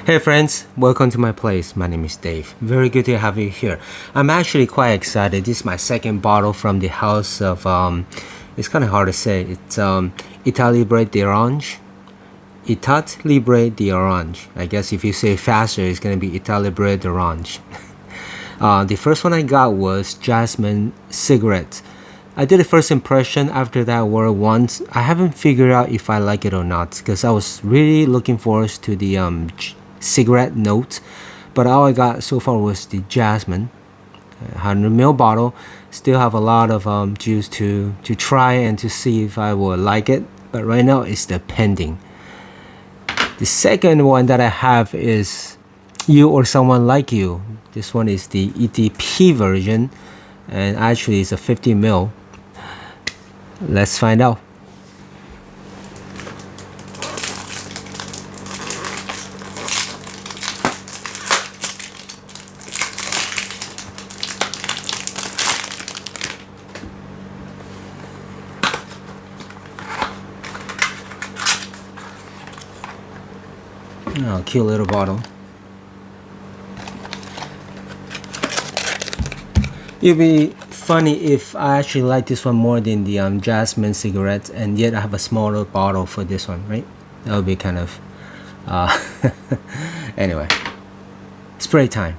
Hey friends, welcome to my place. My name is Dave. Very good to have you here. I'm actually quite excited. This is my second bottle from the house of it's kind of hard to say. It's Etat Libre d'Orange. Etat Libre d'Orange. I guess if you say faster, it's gonna be Etat Libre d'Orange. The first one I got was Jasmine cigarette. I did a first impression. After that wore it once. I haven't figured out if I like it or not because I was really looking forward to the cigarette note, but all I got so far was the Jasmine 100 ml bottle. Still have a lot of juice to try and to see if I will like it, but right now it's the pending. The second one that I have is You or Someone Like You. This one is the ETP version, and actually it's a 50 ml. Let's find out. Oh, cute little bottle. It'd be funny if I actually like this one more than the Jasmine cigarette, and yet I have a smaller bottle for this one, right? That would be kind of anyway. Spray time.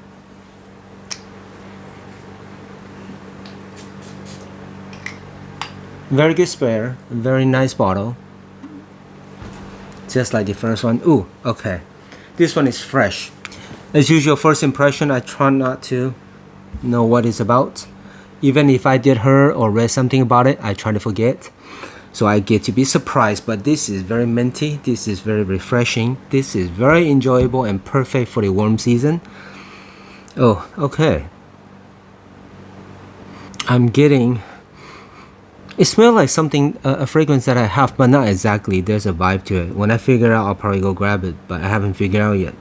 Very good sprayer, very nice bottle. Just like the first one. Ooh, okay. This one is fresh. As usual, first impression, I try not to know what it's about. Even if I did hear or read something about it, I try to forget. So I get to be surprised, but this is very minty. This is very refreshing. This is very enjoyable and perfect for the warm season. Oh, okay. I'm getting... It smells like something, a fragrance that I have, but not exactly. There's a vibe to it. When I figure out, I'll probably go grab it, but I haven't figured out yet.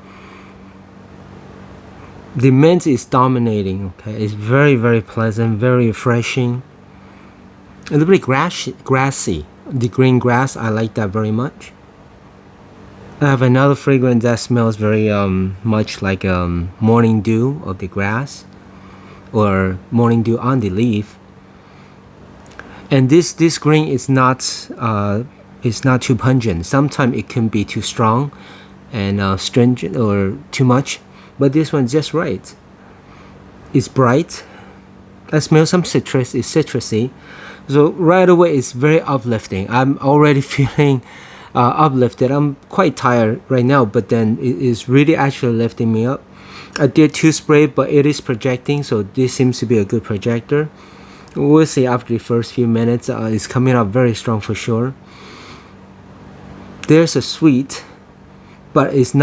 The mint is dominating, okay? It's very, very pleasant, very refreshing. A little bit grassy. The green grass, I like that very much. I have another fragrance that smells very much like morning dew of the grass, or morning dew on the leaf. And this green is not too pungent. Sometimes it can be too strong and stringent or too much, but this one's just right. It's bright. I smell some citrus. It's citrusy, so right away it's very uplifting. I'm already feeling uplifted. I'm quite tired right now, but then it is really actually lifting me up. I did 2 spray, but it is projecting, so this seems to be a good projector. We'll see after the first few minutes. It's coming up very strong for sure. There's a sweet, but it's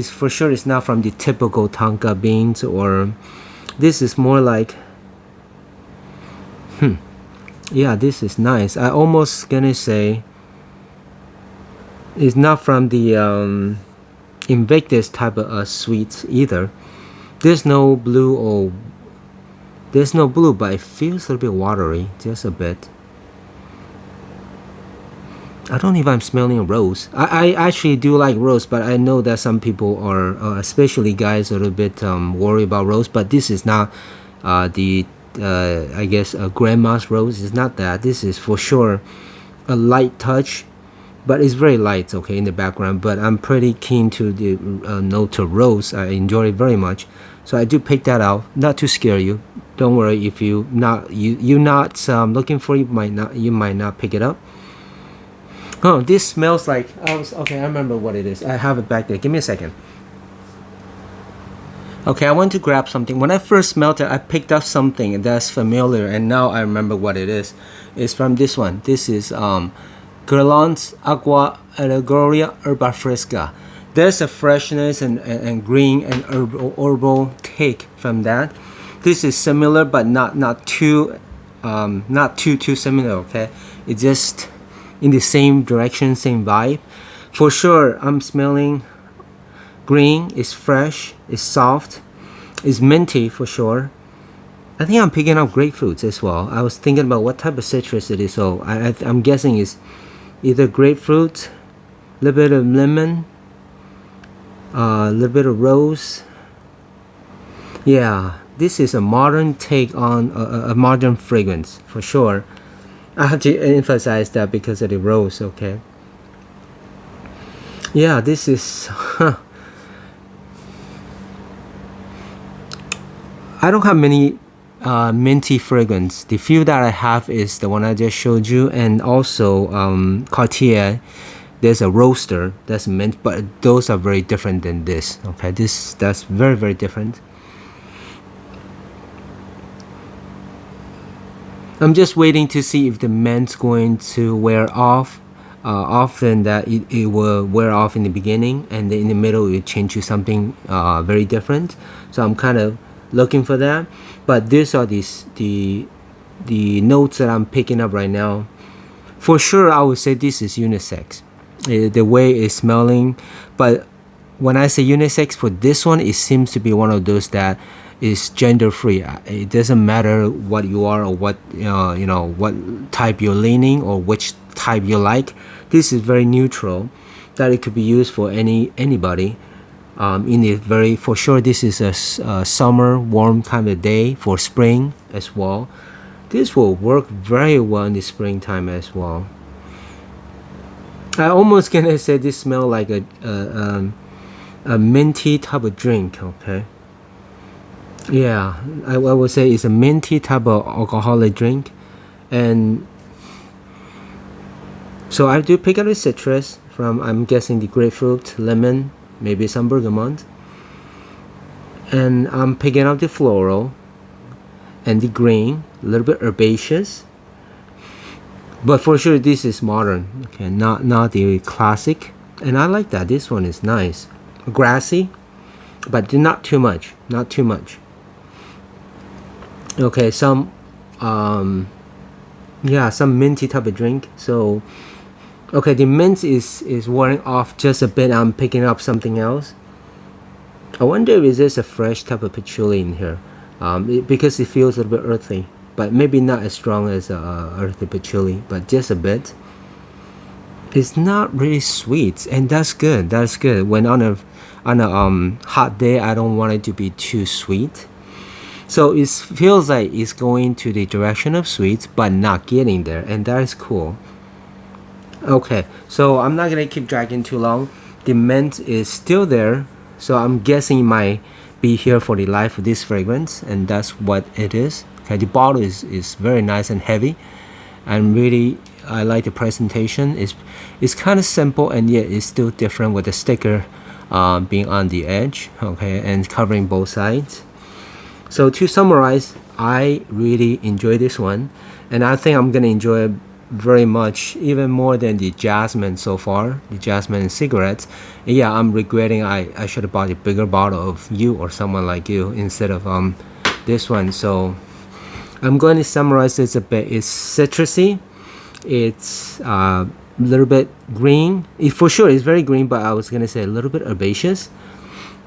for sure it's not from the typical tonka beans, or this is more like yeah, this is nice. I almost gonna say it's not from the Invictus type of sweets either. There's no blue, but it feels a little bit watery, just a bit. I don't know if I'm smelling rose. I actually do like rose, but I know that some people are, especially guys, are a little bit worried about rose. But this is not I guess grandma's rose. It's not that. This is for sure a light touch, but it's very light, okay, in the background. But I'm pretty keen to the note of rose. I enjoy it very much, so I do pick that out. Not to scare you. Don't worry if you're not looking for it, you might not pick it up. Oh, this smells like okay. I remember what it is. I have it back there. Give me a second. Okay, I want to grab something. When I first smelled it, I picked up something that's familiar, and now I remember what it is. It's from this one. This is Guerlain's Agua Allegoria Herba Fresca. There's a freshness and green and herbal take from that. This is similar, but not too similar. Okay, it's just in the same direction, same vibe. For sure, I'm smelling green. It's fresh. It's soft. It's minty for sure. I think I'm picking up grapefruits as well. I was thinking about what type of citrus it is, so I'm guessing it's either grapefruit, a little bit of lemon, A little bit of rose. Yeah, this is a modern take on a modern fragrance for sure. I have to emphasize that because of the rose. Okay. Yeah, this is. I don't have many minty fragrance. The few that I have is the one I just showed you, and also Cartier. There's a roaster that's mint, but those are very different than this. Okay, that's very different. I'm just waiting to see if the ment's going to wear off. Often that it will wear off in the beginning, and then in the middle it will change to something very different. So I'm kind of looking for that. But these are the notes that I'm picking up right now. For sure, I would say this is unisex. The way it's smelling, but when I say unisex for this one, it seems to be one of those that is gender free. It doesn't matter what you are or what what type you're leaning or which type you like. This is very neutral, that it could be used for anybody. In a very, for sure, this is a summer warm kind of day for spring as well. This will work very well in the springtime as well. I almost gonna say this smell like a minty type of drink. Okay. Yeah, I would say it's a minty type of alcoholic drink, and so I do pick up the citrus from, I'm guessing, the grapefruit, lemon, maybe some bergamot, and I'm picking up the floral and the green, a little bit herbaceous. But for sure, this is modern. Okay, not the classic, and I like that. This one is nice, grassy, but not too much. Not too much. Okay, some yeah, some minty type of drink. So okay, the mint is wearing off just a bit. I'm picking up something else. I wonder if there's a fresh type of patchouli in here, because it feels a little bit earthy, but maybe not as strong as earthy patchouli, but just a bit. It's not really sweet, and that's good. That's good. When on a hot day, I don't want it to be too sweet. So it feels like it's going to the direction of sweets, but not getting there, and that is cool. Okay, so I'm not gonna keep dragging too long. The mint is still there, so I'm guessing it might be here for the life of this fragrance, and that's what it is. Okay, the bottle is very nice and heavy, and really I like the presentation. It's kind of simple, and yet it's still different with the sticker being on the edge, okay, and covering both sides. So to summarize, I really enjoy this one, and I think I'm gonna enjoy it very much, even more than the jasmine so far, the jasmine and cigarettes. And yeah, I'm regretting I should have bought a bigger bottle of you or someone like you instead of this one. So I'm going to summarize this a bit. It's citrusy, it's a little bit green. For sure it's very green, but I was gonna say a little bit herbaceous.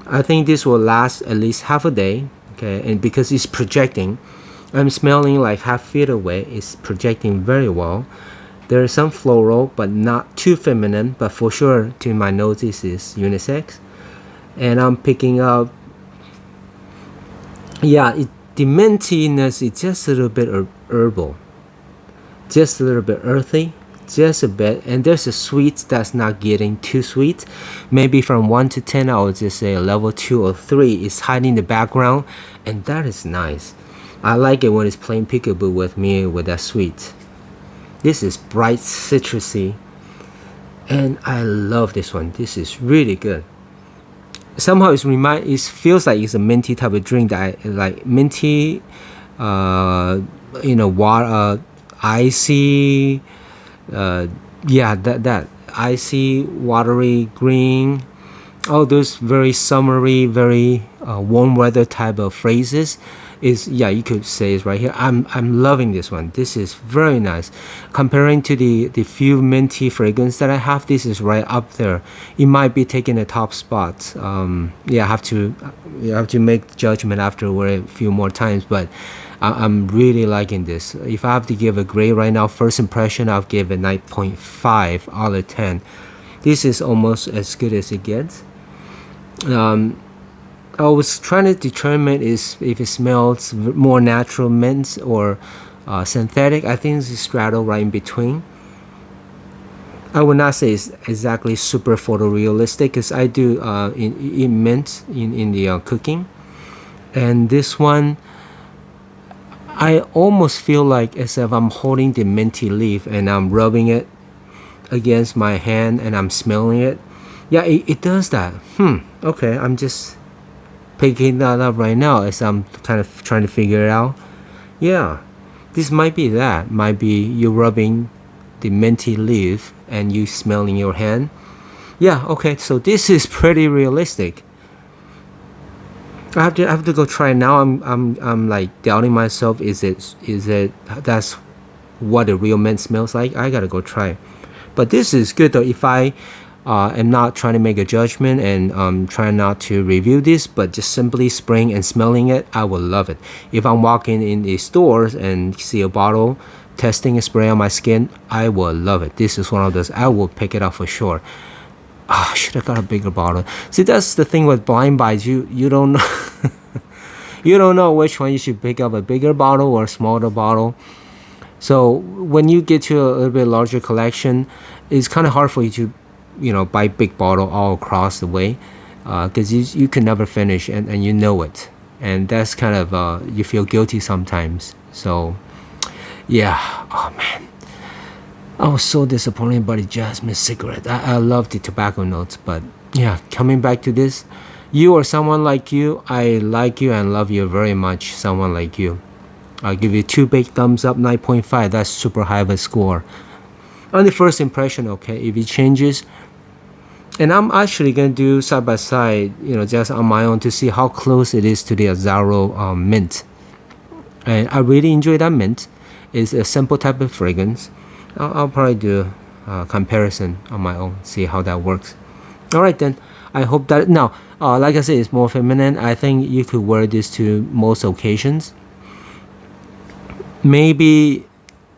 I think this will last at least half a day. Okay, and because it's projecting, I'm smelling like half feet away. It's projecting very well. There is some floral, but not too feminine. But for sure, to my nose, this is unisex. And I'm picking up, yeah, the mintiness is just a little bit herbal, just a little bit earthy, just a bit. And there's a sweet that's not getting too sweet. Maybe from 1 to 10, I would just say a level 2 or 3 is hiding in the background, and that is nice. I like it when it's playing peekaboo with me with that sweet. This is bright citrusy, and I love this one. This is really good. Somehow it feels like it's a minty type of drink that I like. Minty, water, icy, yeah, that icy, watery, green, all those very summery, very warm weather type of phrases is, yeah, you could say it's right here. I'm loving this one. This is very nice. Comparing to the few minty fragrance that I have, this is right up there. It might be taking the top spot. Yeah, you have to make judgment after wear it a few more times, but I'm really liking this. If I have to give a grade right now, first impression, I'll give it 9.5 out of 10. This is almost as good as it gets. I was trying to determine is if it smells more natural mint or synthetic. I think it's a straddle right in between. I would not say it's exactly super photorealistic because I do in mint in the cooking, and this one I almost feel like as if I'm holding the minty leaf and I'm rubbing it against my hand and I'm smelling it. Yeah, it does that. Okay, I'm just picking that up right now as I'm kind of trying to figure it out. Yeah, this might be that. Might be you rubbing the minty leaf and you smelling your hand. Yeah, okay, so this is pretty realistic. I have to go try it now. I'm like doubting myself. Is it that's what a real mint smells like? I gotta go try it. But this is good though. If I am not trying to make a judgment and trying not to review this, but just simply spraying and smelling it, I will love it. If I'm walking in the stores and see a bottle testing a spray on my skin, I will love it. This is one of those. I will pick it up for sure. Ah, should have got a bigger bottle. See, that's the thing with blind buys. You don't know you don't know which one you should pick up, a bigger bottle or a smaller bottle. So when you get to a little bit larger collection, it's kind of hard for you to, buy big bottle all across the way, because you can never finish and you know it, and that's kind of you feel guilty sometimes. So yeah, oh man, I was so disappointed by the jasmine cigarette. I love the tobacco notes, but yeah, coming back to this, you or someone like you, I like you and love you very much. Someone like you, I'll give you two big thumbs up, 9.5. That's super high of a score. On the first impression, okay, if it changes, and I'm actually gonna do side by side, just on my own to see how close it is to the Azzaro mint. And I really enjoy that mint. It's a simple type of fragrance. I'll probably do a comparison on my own, see how that works. All right then. I hope that now, like I said, it's more feminine. I think you could wear this to most occasions. Maybe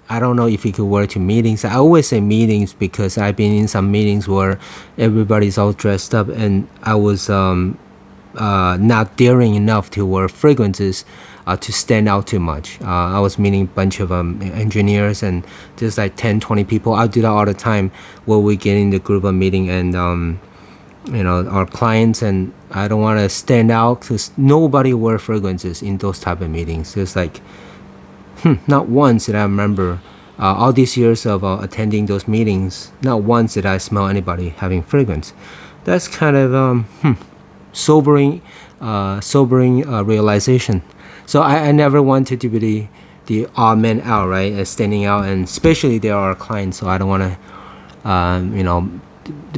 I don't know if you could wear it to meetings. I always say meetings because I've been in some meetings where everybody's all dressed up, and I was not daring enough to wear fragrances to stand out too much. I was meeting a bunch of engineers and just like 10, 20 people. I do that all the time where we get in the group of meeting and our clients, and I don't want to stand out because nobody wear fragrances in those type of meetings. Just like not once did I remember all these years of attending those meetings, not once did I smell anybody having fragrance. That's kind of sobering realization. So I never wanted to be the odd man out, right? Standing out, and especially they are our clients, so I don't want to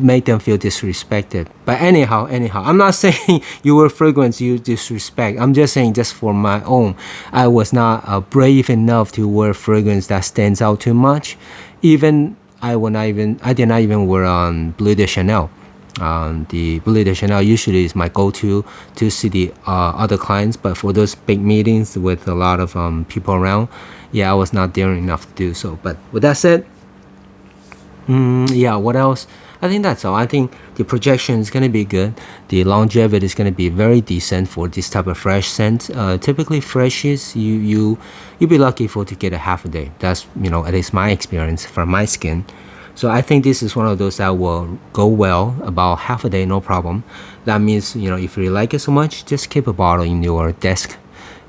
make them feel disrespected. But anyhow, I'm not saying you wear fragrance you disrespect. I'm just saying, just for my own, I was not brave enough to wear fragrance that stands out too much. Even I did not even wear Bleu de Chanel. The Bleu de Chanel usually is my go-to to see the other clients, but for those big meetings with a lot of people around, yeah, I was not daring enough to do so. But with that said, yeah, what else? I think that's all. I think the projection is going to be good. The longevity is going to be very decent for this type of fresh scent. Typically freshies, you'll be lucky for to get a half a day. That's, at least my experience from my skin. So I think this is one of those that will go well about half a day, no problem. That means, if you like it so much, just keep a bottle in your desk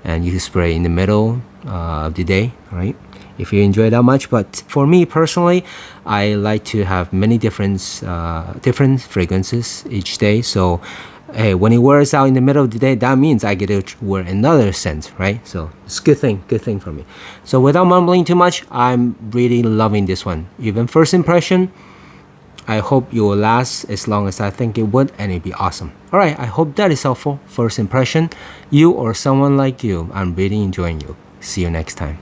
and you can spray in the middle of the day, right? If you enjoy that much. But for me personally, I like to have many different fragrances each day. So hey, when it wears out in the middle of the day, that means I get to wear another scent, right? So it's a good thing for me. So without mumbling too much, I'm really loving this one. Even first impression, I hope it will last as long as I think it would, and it'd be awesome. All right, I hope that is helpful. First impression, you or someone like you, I'm really enjoying you. See you next time.